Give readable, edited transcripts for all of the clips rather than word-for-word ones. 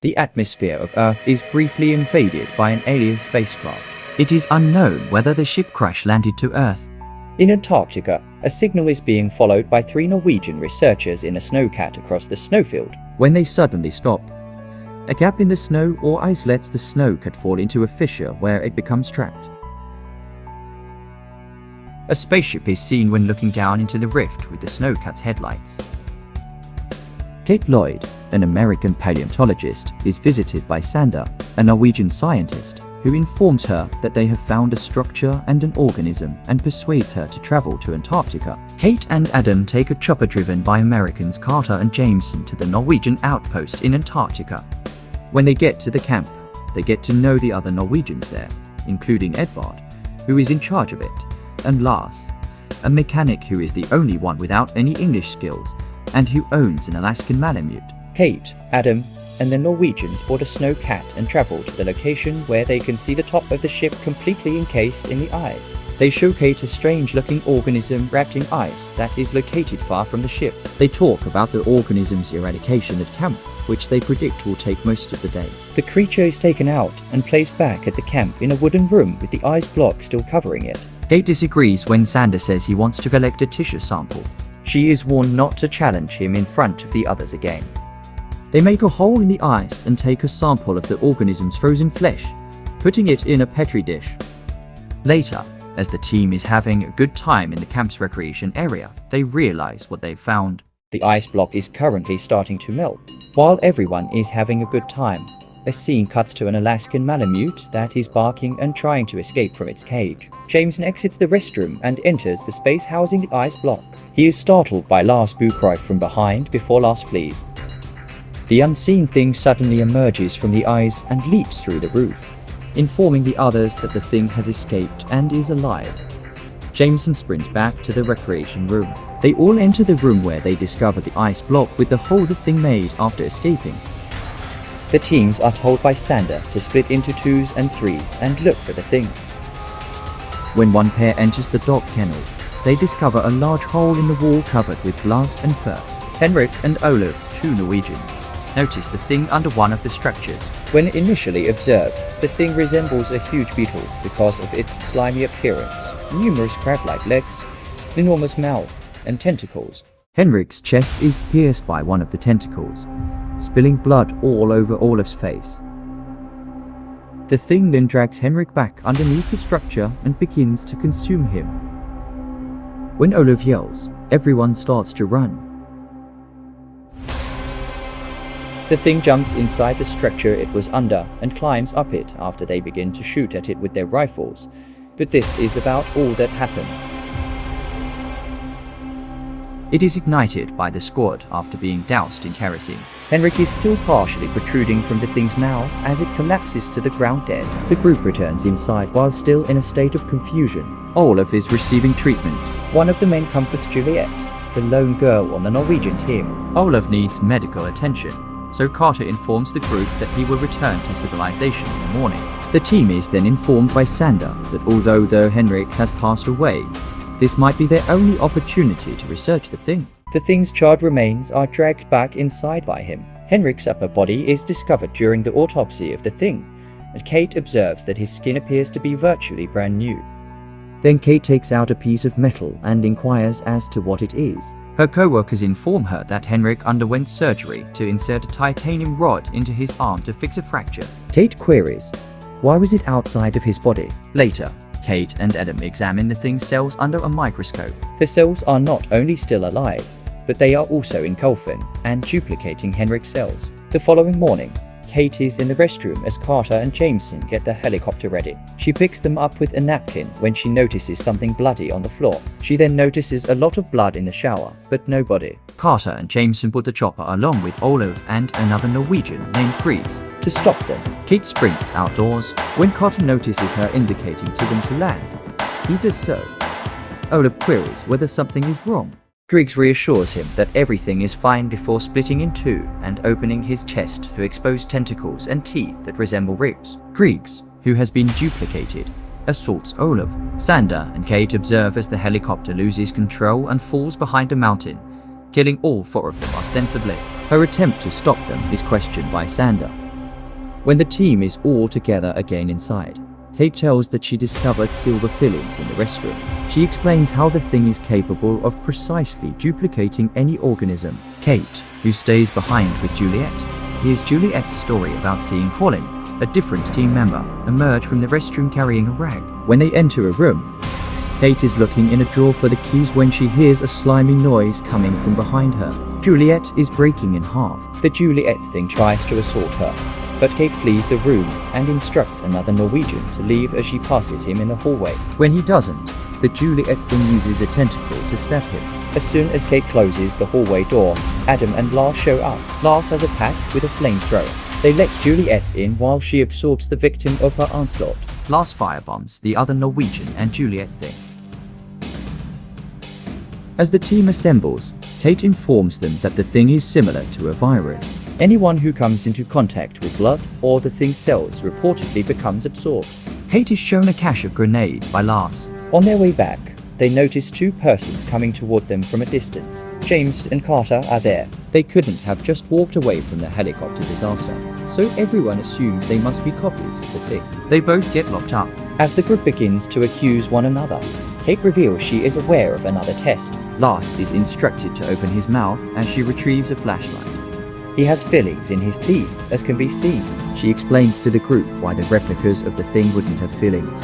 The atmosphere of Earth is briefly invaded by an alien spacecraft. It is unknown whether the ship crash landed to Earth. In Antarctica, a signal is being followed by 3 Norwegian researchers in a snowcat across the snowfield. When they suddenly stop, a gap in the snow or ice lets the snowcat fall into a fissure where it becomes trapped. A spaceship is seen when looking down into the rift with the snowcat's headlights. Kate Lloyd, an American paleontologist, is visited by Sander, a Norwegian scientist, who informs her that they have found a structure and an organism and persuades her to travel to Antarctica. Kate and Adam take a chopper driven by Americans Carter and Jameson to the Norwegian outpost in Antarctica. When they get to the camp, they get to know the other Norwegians there, including Edvard, who is in charge of it, and Lars, a mechanic who is the only one without any English skills and who owns an Alaskan Malamute. Kate, Adam, and the Norwegians board a snow cat and travel to the location where they can see the top of the ship completely encased in the ice. They show Kate a strange-looking organism wrapped in ice that is located far from the ship. They talk about the organism's eradication at camp, which they predict will take most of the day. The creature is taken out and placed back at the camp in a wooden room with the ice block still covering it. Kate disagrees when Sander says he wants to collect a tissue sample. She is warned not to challenge him in front of the others again. They make a hole in the ice and take a sample of the organism's frozen flesh, putting it in a petri dish. Later, as the team is having a good time in the camp's recreation area, they realize what they've found. The ice block is currently starting to melt. While everyone is having a good time, a scene cuts to an Alaskan Malamute that is barking and trying to escape from its cage. Jameson exits the restroom and enters the space housing the ice block. He is startled by Lars Buchreich from behind before Lars flees. The unseen thing suddenly emerges from the ice and leaps through the roof, informing the others that the thing has escaped and is alive. Jameson sprints back to the recreation room. They all enter the room where they discover the ice block with the hole the thing made after escaping. The teams are told by Sander to split into 2s and 3s and look for the thing. When one pair enters the dog kennel, they discover a large hole in the wall covered with blood and fur. Henrik and Olaf, 2 Norwegians, notice the thing under one of the structures. When initially observed, the thing resembles a huge beetle because of its slimy appearance, numerous crab-like legs, enormous mouth, and tentacles. Henrik's chest is pierced by one of the tentacles, spilling blood all over Olaf's face. The thing then drags Henrik back underneath the structure and begins to consume him. When Olaf yells, everyone starts to run. The thing jumps inside the structure it was under and climbs up it after they begin to shoot at it with their rifles, but this is about all that happens. It is ignited by the squad after being doused in kerosene. Henrik is still partially protruding from the thing's mouth as it collapses to the ground dead. The group returns inside while still in a state of confusion. Olaf is receiving treatment. One of the men comforts Juliet, the lone girl on the Norwegian team. Olaf needs medical attention, so Carter informs the group that he will return to civilization in the morning. The team is then informed by Sander that although Henrik has passed away, this might be their only opportunity to research the thing. The thing's charred remains are dragged back inside by him. Henrik's upper body is discovered during the autopsy of the thing, and Kate observes that his skin appears to be virtually brand new. Then Kate takes out a piece of metal and inquires as to what it is. Her co-workers inform her that Henrik underwent surgery to insert a titanium rod into his arm to fix a fracture. Kate queries, why was it outside of his body? Later, Kate and Adam examine the thing's cells under a microscope. The cells are not only still alive, but they are also engulfing and duplicating Henrik's cells. The following morning, Kate is in the restroom as Carter and Jameson get the helicopter ready. She picks them up with a napkin when she notices something bloody on the floor. She then notices a lot of blood in the shower, but no body. Carter and Jameson put the chopper along with Olaf and another Norwegian named Griggs to stop them. Kate sprints outdoors when Carter notices her indicating to them to land. He does so. Olaf queries whether something is wrong. Griggs reassures him that everything is fine before splitting in 2 and opening his chest to expose tentacles and teeth that resemble ribs. Griggs, who has been duplicated, assaults Olaf. Sander and Kate observe as the helicopter loses control and falls behind a mountain, killing all 4 of them ostensibly. Her attempt to stop them is questioned by Sander. When the team is all together again inside, Kate tells that she discovered silver fillings in the restroom. She explains how the thing is capable of precisely duplicating any organism. Kate, who stays behind with Juliet, hears Juliet's story about seeing Colin, a different team member, emerge from the restroom carrying a rag. When they enter a room, Kate is looking in a drawer for the keys when she hears a slimy noise coming from behind her. Juliet is breaking in half. The Juliet thing tries to assault her, but Kate flees the room and instructs another Norwegian to leave as she passes him in the hallway. When he doesn't, the Juliet thing uses a tentacle to stab him. As soon as Kate closes the hallway door, Adam and Lars show up. Lars has a pack with a flamethrower. They let Juliet in while she absorbs the victim of her onslaught. Lars firebombs the other Norwegian and Juliet thing. As the team assembles, Kate informs them that the thing is similar to a virus. Anyone who comes into contact with blood or the thing's cells reportedly becomes absorbed. Kate is shown a cache of grenades by Lars. On their way back, they notice two persons coming toward them from a distance. James and Carter are there. They couldn't have just walked away from the helicopter disaster, so everyone assumes they must be copies of the thing. They both get locked up. As the group begins to accuse one another, Kate reveals she is aware of another test. Lars is instructed to open his mouth as she retrieves a flashlight. He has fillings in his teeth, as can be seen. She explains to the group why the replicas of the thing wouldn't have fillings.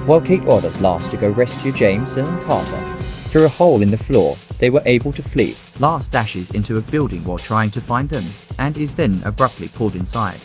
While Kate orders Lars to go rescue James and Carter. Through a hole in the floor, they were able to flee. Lars dashes into a building while trying to find them, and is then abruptly pulled inside.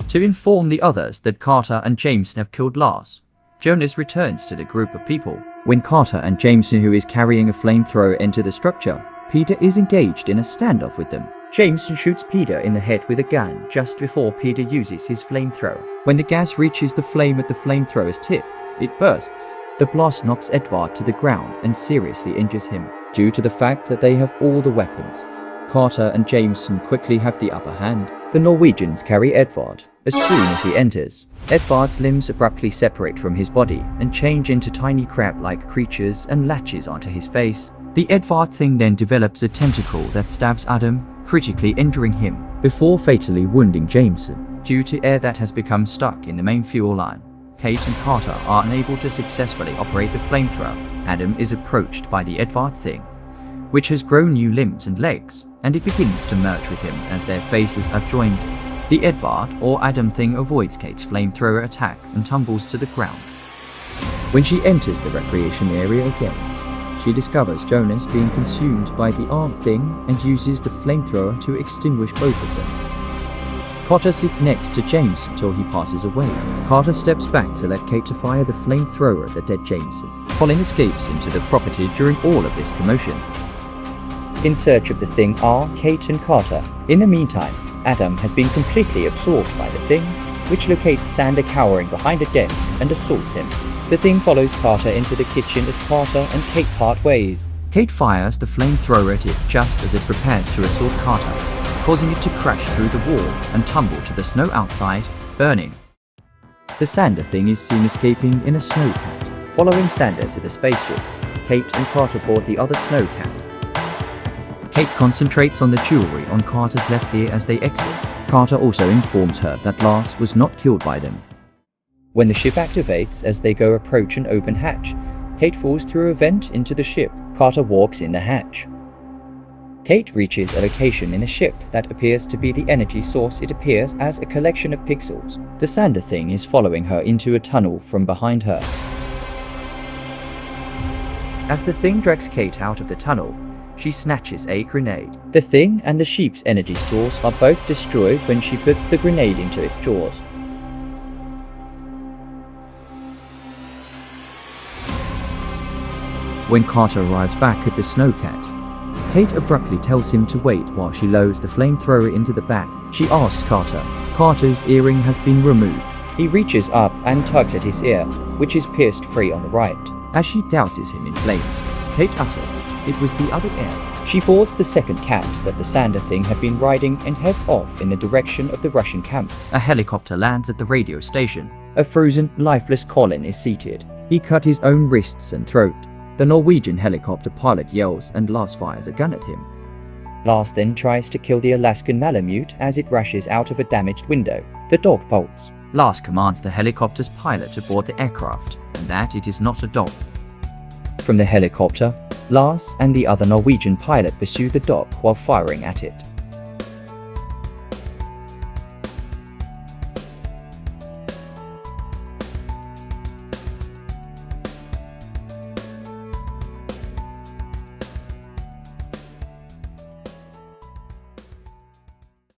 To inform the others that Carter and Jameson have killed Lars, Jonas returns to the group of people. When Carter and Jameson, who is carrying a flamethrower, enter the structure, Peter is engaged in a standoff with them. Jameson shoots Peter in the head with a gun just before Peter uses his flamethrower. When the gas reaches the flame at the flamethrower's tip, it bursts. The blast knocks Edvard to the ground and seriously injures him. Due to the fact that they have all the weapons, Carter and Jameson quickly have the upper hand. The Norwegians carry Edvard. As soon as he enters, Edvard's limbs abruptly separate from his body and change into tiny crab-like creatures and latches onto his face. The Edvard thing then develops a tentacle that stabs Adam, critically injuring him, before fatally wounding Jameson. Due to air that has become stuck in the main fuel line, Kate and Carter are unable to successfully operate the flamethrower. Adam is approached by the Edvard thing, which has grown new limbs and legs, and it begins to merge with him as their faces are joined. The Edvard or Adam thing avoids Kate's flamethrower attack and tumbles to the ground. When she enters the recreation area again, she discovers Jonas being consumed by the arm thing and uses the flamethrower to extinguish both of them. Carter sits next to James until he passes away. Carter steps back to let Kate fire the flamethrower at the dead Jameson. Colin escapes into the property during all of this commotion. In search of the thing are Kate and Carter. In the meantime, Adam has been completely absorbed by the thing, which locates Sander cowering behind a desk and assaults him. The thing follows Carter into the kitchen as Carter and Kate part ways. Kate fires the flamethrower at it just as it prepares to assault Carter, causing it to crash through the wall and tumble to the snow outside, burning. The Sander thing is seen escaping in a snowcat. Following Sander to the spaceship, Kate and Carter board the other snowcat. Kate concentrates on the jewelry on Carter's left ear as they exit. Carter also informs her that Lars was not killed by them. When the ship activates as they go approach an open hatch, Kate falls through a vent into the ship. Carter walks in the hatch. Kate reaches a location in the ship that appears to be the energy source. It appears as a collection of pixels. The Sander thing is following her into a tunnel from behind her. As the thing drags Kate out of the tunnel, she snatches a grenade. The thing and the sheep's energy source are both destroyed when she puts the grenade into its jaws. When Carter arrives back at the snowcat, Kate abruptly tells him to wait while she lowers the flamethrower into the back. She asks Carter. Carter's earring has been removed. He reaches up and tugs at his ear, which is pierced free on the right. As she douses him in flames, Kate utters, "It was the other ear." She boards the second cat that the Sander thing had been riding and heads off in the direction of the Russian camp. A helicopter lands at the radio station. A frozen, lifeless Colin is seated. He cut his own wrists and throat. The Norwegian helicopter pilot yells and Lars fires a gun at him. Lars then tries to kill the Alaskan Malamute as it rushes out of a damaged window. The dog bolts. Lars commands the helicopter's pilot to board the aircraft, and that it is not a dog. From the helicopter, Lars and the other Norwegian pilot pursue the dog while firing at it.